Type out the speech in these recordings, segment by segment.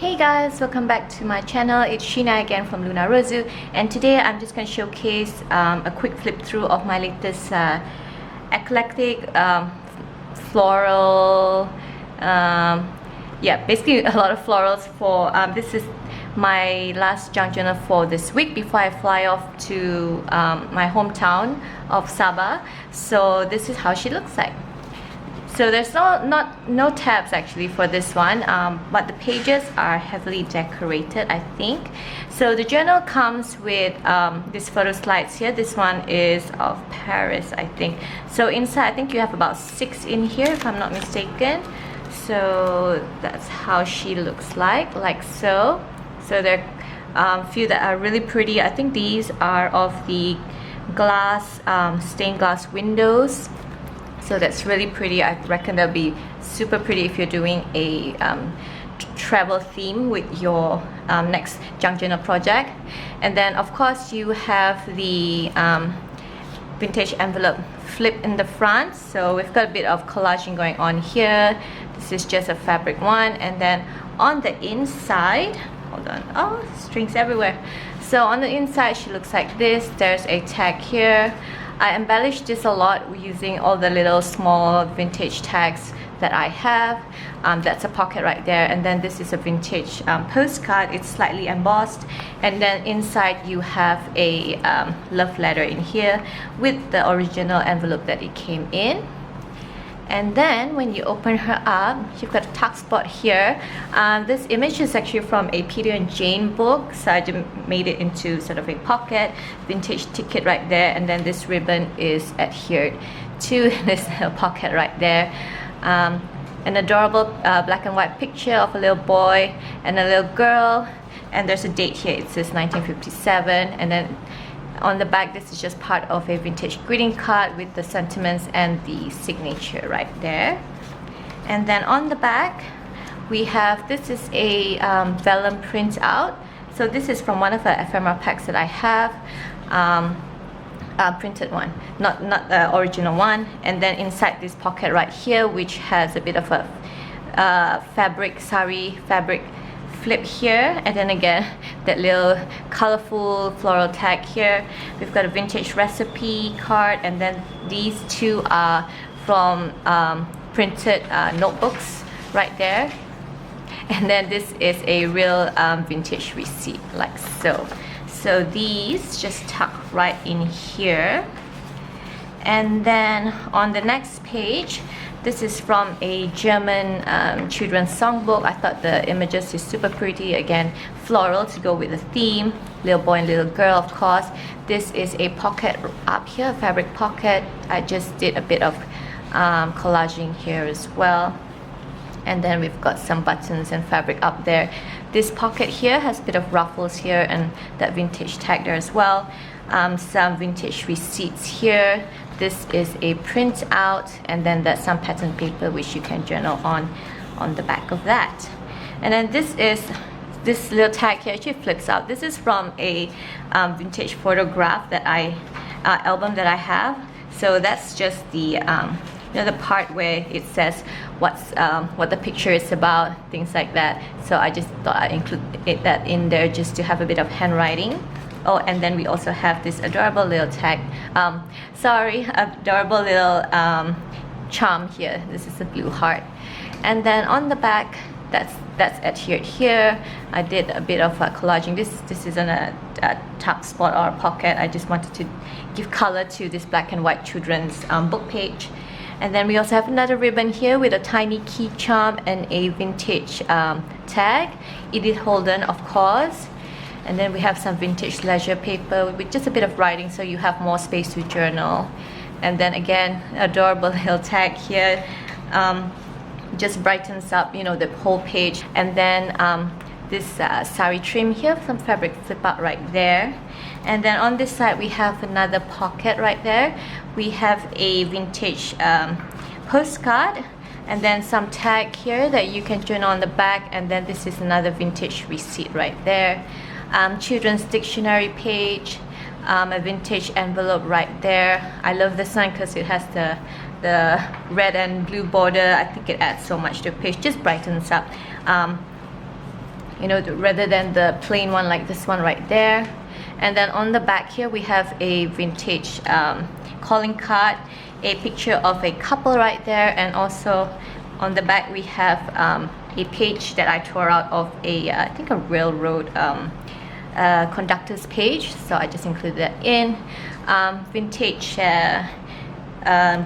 Hey guys, welcome back to my channel. It's Sheena again from Luna Rosu, and today I'm just going to showcase a quick flip through of my latest eclectic floral, yeah, basically a lot of florals for this is my last junk journal for this week before I fly off to my hometown of Sabah. So this is how she looks like. So there's no tabs actually for this one, but the pages are heavily decorated, I think. So the journal comes with these photo slides here. This one is of Paris, I think. So inside, I think you have about 6 in here, if I'm not mistaken. So that's how she looks like so. So there are a few that are really pretty. I think these are of the glass, stained glass windows. So that's really pretty. I reckon that'll be super pretty if you're doing a travel theme with your next junk journal project. And then of course you have the vintage envelope flip in the front. So we've got a bit of collaging going on here. This is just a fabric one. And then on the inside, hold on, oh, strings everywhere. So on the inside she looks like this. There's a tag here. I embellished this a lot using all the little small vintage tags that I have. That's a pocket right there, and then this is a vintage postcard. It's slightly embossed, and then inside you have a love letter in here with the original envelope that it came in. And then when you open her up, you've got a tuck spot here. This image is actually from a Peter and Jane book, so I just made it into sort of a pocket. Vintage ticket right there, and then this ribbon is adhered to this little pocket right there. An adorable black and white picture of a little boy and a little girl, and there's a date here. It says 1957, and then on the back, this is just part of a vintage greeting card with the sentiments and the signature right there. And then on the back, we have, this is a vellum print out. So this is from one of the ephemera packs that I have, printed one, not the original one. And then inside this pocket right here, which has a bit of a fabric, sari fabric flip here, and then again that little colorful floral tag here. We've got a vintage recipe card, and then these two are from printed notebooks right there. And then this is a real vintage receipt like so. So these just tuck right in here. And then on the next page, this is from a German children's songbook. I thought the images is super pretty. Again, floral to go with the theme. Little boy and little girl, of course. This is a pocket up here, fabric pocket. I just did a bit of collaging here as well. And then we've got some buttons and fabric up there. This pocket here has a bit of ruffles here and that vintage tag there as well. Some vintage receipts here. This is a print out, and then that's some pattern paper which you can journal on the back of that. And then this little tag here actually flips out. This is from a vintage photograph that album that I have. So that's just the you know, the part where it says what the picture is about, things like that. So I just thought I'd include that in there just to have a bit of handwriting. Oh, and then we also have this adorable little tag, adorable little charm here. This is a blue heart. And then on the back, that's adhered here. I did a bit of collaging. This isn't a tuck spot or a pocket. I just wanted to give color to this black and white children's book page. And then we also have another ribbon here with a tiny key charm and a vintage tag. Edith Holden, of course. And then we have some vintage leisure paper with just a bit of writing, so you have more space to journal. And then again, adorable little tag here. Just brightens up, you know, the whole page. And then this sari trim here, some fabric flip out right there. And then on this side we have another pocket right there. We have a vintage postcard, and then some tag here that you can journal on the back. And then this is another vintage receipt right there. Children's dictionary page, a vintage envelope right there. I love this one because it has the red and blue border. I think it adds so much to the page, just brightens up. you know, rather than the plain one like this one right there. And then on the back here we have a vintage calling card, a picture of a couple right there, and also on the back we have a page that I tore out of a I think a railroad conductor's page, so I just included that in. Vintage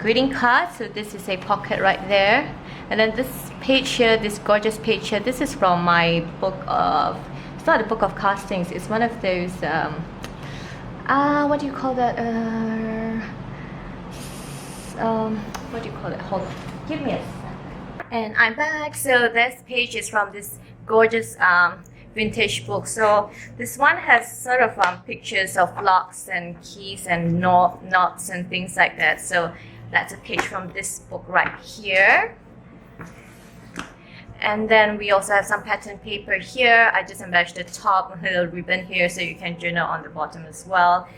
greeting card, so this is a pocket right there. And then this page here, this gorgeous page here, this is from my book of, it's not a book of castings, it's one of those what do you call that, what do you call it, hold on, give me a sec. And I'm back. So this page is from this gorgeous vintage book. So this one has sort of pictures of locks and keys and knots and things like that. So that's a page from this book right here. And then we also have some pattern paper here. I just embellished the top with a little ribbon here so you can journal on the bottom as well.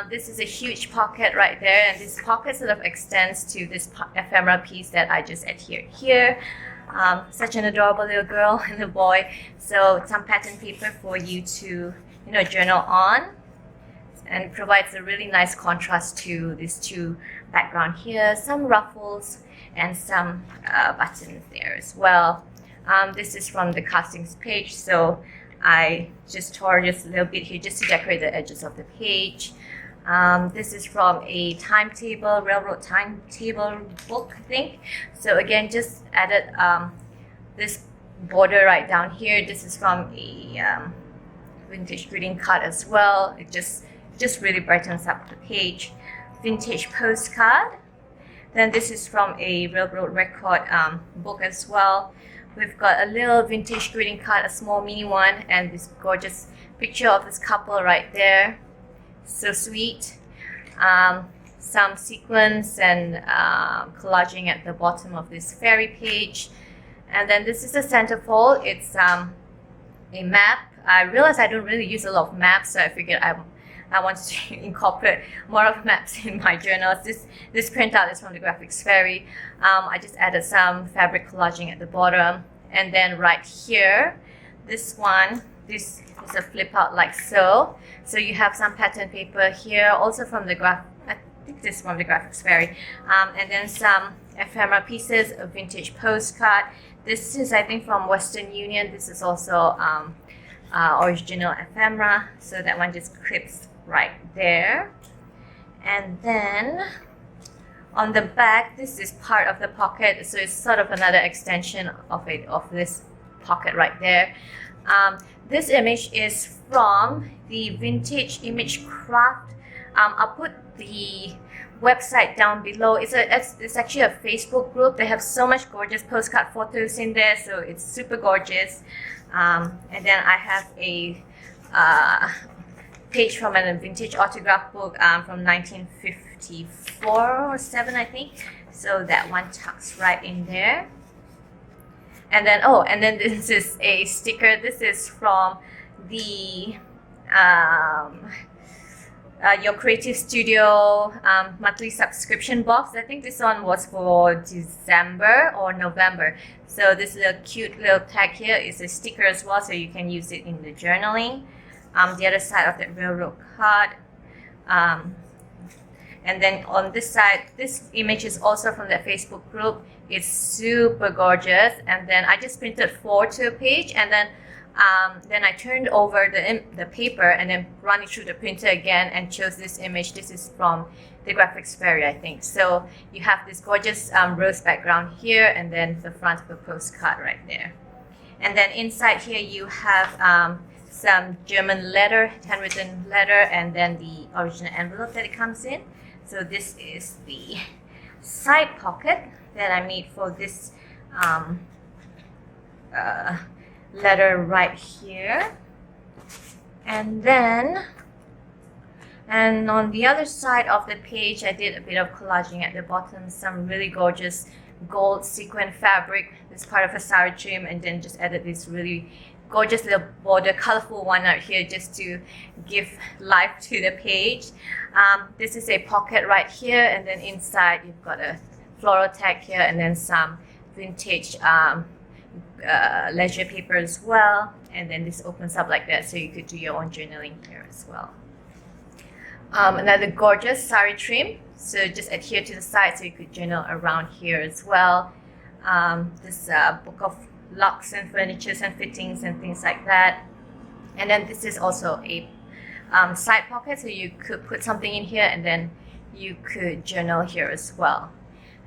This is a huge pocket right there, and this pocket sort of extends to this ephemera piece that I just adhered here. Such an adorable little girl and a boy. So some pattern paper for you to, you know, journal on, and provides a really nice contrast to these two background here. Some ruffles and some buttons there as well. This is from the castings page, so I just tore just a little bit here just to decorate the edges of the page. This is from a timetable, railroad timetable book, I think. So again, just added this border right down here. This is from a vintage greeting card as well. It just really brightens up the page. Vintage postcard. Then this is from a railroad record book as well. We've got a little vintage greeting card, a small mini one, and this gorgeous picture of this couple right there. So sweet. Some sequins and collaging at the bottom of this fairy page. And then this is a centerfold. It's a map. I realize I don't really use a lot of maps, so I figured I wanted to incorporate more of maps in my journals. This printout is from the Graphics Fairy. I just added some fabric collaging at the bottom. And then right here, this is a flip out like so. So you have some pattern paper here, also from the I think this is from the Graphics Fairy. And then some ephemera pieces, a vintage postcard. This is, I think, from Western Union. This is also original ephemera. So that one just clips right there. And then on the back, this is part of the pocket, so it's sort of another extension of this pocket right there. This image is from the Vintage Image Craft. I'll put the website down below. It's actually a Facebook group. They have so much gorgeous postcard photos in there, so it's super gorgeous. And then I have a page from a vintage autograph book from 1954 or 7, I think. So that one tucks right in there. And then this is a sticker. This is from the Your Creative Studio monthly subscription box. I think this one was for December or November. So this little cute little tag here is a sticker as well, so you can use it in the journaling. The other side of the railroad card. And then on this side, this image is also from the Facebook group. It's super gorgeous. And then I just printed 4 to a page, and then I turned over the paper and then run it through the printer again and chose this image. This is from the Graphics Fairy, I think. So you have this gorgeous rose background here, and then the front of the postcard right there. And then inside here you have some German letter, handwritten letter, and then the original envelope that it comes in. So this is the side pocket that I made for this letter right here. And on the other side of the page, I did a bit of collaging at the bottom, some really gorgeous gold sequin fabric. This part of a sari trim, and then just added this really gorgeous little border, colorful one out here just to give life to the page. This is a pocket right here, and then inside you've got a floral tag here, and then some vintage leisure paper as well, and then this opens up like that, so you could do your own journaling here as well. Another gorgeous sari trim, so just adhere to the side so you could journal around here as well. This book of locks and furnitures and fittings and things like that. And then this is also a side pocket, so you could put something in here and then you could journal here as well.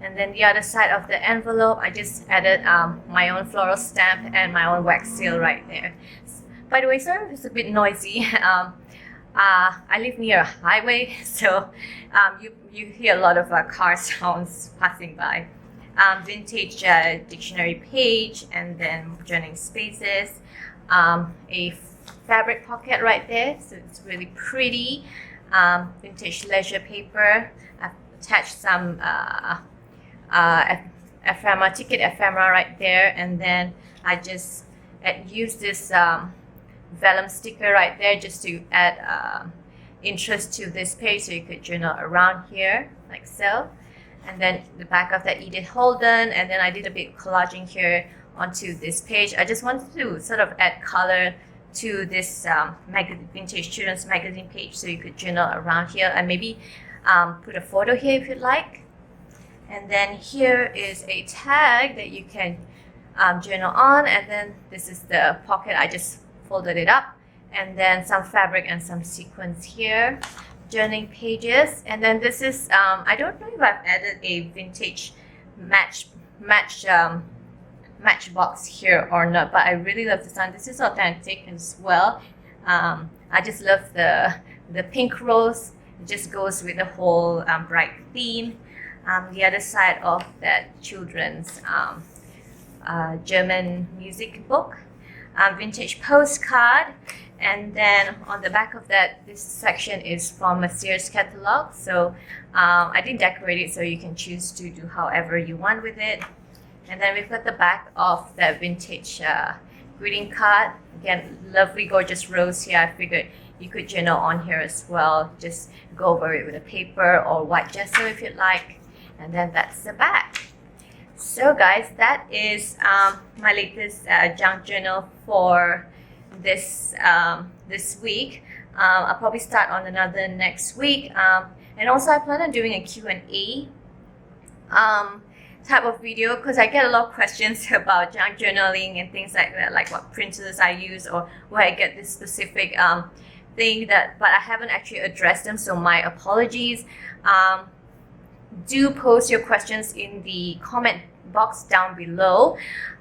And then the other side of the envelope, I just added my own floral stamp and my own wax seal right there. By the way, sorry if it's a bit noisy. I live near a highway, so you hear a lot of car sounds passing by. Vintage dictionary page, and then journaling spaces. A fabric pocket right there, so it's really pretty. Vintage leisure paper. I've attached some ephemera, ticket ephemera right there, and then I just used this vellum sticker right there just to add interest to this page, so you could journal around here like so. And then the back of that Edith Holden, and then I did a bit of collaging here onto this page. I just wanted to sort of add color to this vintage children's magazine page, so you could journal around here and maybe put a photo here if you'd like. And then here is a tag that you can journal on, and then this is the pocket. I just folded it up, and then some fabric and some sequins here. Journaling pages, and then this is I don't know if I've added a vintage matchbox here or not, but I really love this one. This is authentic as well. I just love the pink rose. It just goes with the whole bright theme. The other side of that children's German music book, vintage postcard. And then on the back of that, this section is from a Sears catalog. So I didn't decorate it, so you can choose to do however you want with it. And then we've got the back of that vintage greeting card. Again, lovely, gorgeous rose here. I figured you could journal on here as well. Just go over it with a paper or white gesso if you'd like. And then that's the back. So guys, that is my latest junk journal for this week. I'll probably start on another next week, and also I plan on doing a Q&A type of video, because I get a lot of questions about junk journaling and things like that, like what printers I use or where I get this specific thing that, but I haven't actually addressed them, so my apologies. Do post your questions in the comment box down below.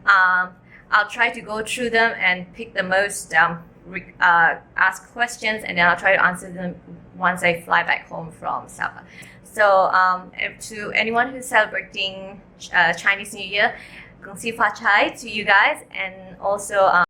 I'll try to go through them and pick the most asked questions, and then I'll try to answer them once I fly back home from Sabah. So to anyone who's celebrating Chinese New Year, Gong Xi Fa Cai to you guys, and also